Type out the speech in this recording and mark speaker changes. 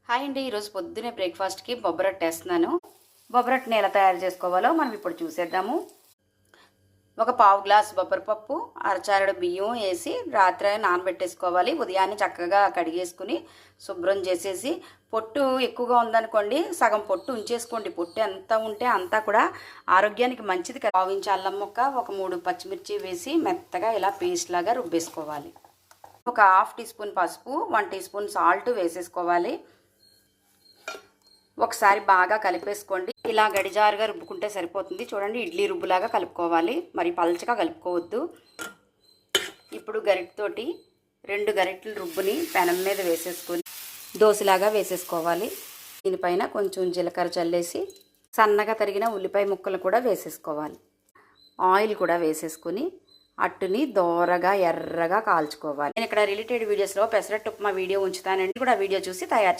Speaker 1: Hi అండి. ఈరోజు పొద్దునే బ్రేక్ఫాస్ట్కి బొబ్బరొట్టు వేస్తున్నాను. బొబ్బరొట్టుని ఎలా తయారు చేసుకోవాలో మనం ఇప్పుడు చూసేద్దాము. ఒక పావు గ్లాస్ బొబ్బరపప్పు, అరచారడు బియ్యం వేసి రాత్రి నానబెట్టేసుకోవాలి. ఉదయాన్నే చక్కగా కడిగేసుకుని శుభ్రం చేసేసి, పొట్టు ఎక్కువగా ఉందనుకోండి సగం పొట్టు ఉంచేసుకోండి. పొట్టు ఎంత ఉంటే అంతా కూడా ఆరోగ్యానికి మంచిది. పావించి అల్లం ముక్క, ఒక 3 పచ్చిమిర్చి వేసి మెత్తగా ఇలా పేస్ట్ లాగా రుబ్బేసుకోవాలి. ఒక హాఫ్ టీ స్పూన్ పసుపు, 1 టీ స్పూన్ సాల్ట్ వేసేసుకోవాలి. ఒకసారి బాగా కలిపేసుకోండి. ఇలా గడిజారుగా రుబ్బుకుంటే సరిపోతుంది. చూడండి, ఇడ్లీ రుబ్బులాగా కలుపుకోవాలి, మరి పల్చగా కలుపుకోవద్దు. ఇప్పుడు గరిటెతోటి 2 గరిటెల రుబ్బుని పెనం మీద వేసేసుకొని దోశలాగా వేసేసుకోవాలి. దీనిపైన కొంచెం జీలకర్ర చల్లేసి సన్నగా తరిగిన ఉల్లిపాయ ముక్కలు కూడా వేసేసుకోవాలి. ఆయిల్ కూడా వేసేసుకొని అట్టుని దోరగా ఎర్రగా కాల్చుకోవాలి. నేను ఇక్కడ రిలేటెడ్ వీడియోస్లో పెసరట్టు ఉప్మా వీడియో ఉంచుతానండి, కూడా వీడియో చూసి తయారు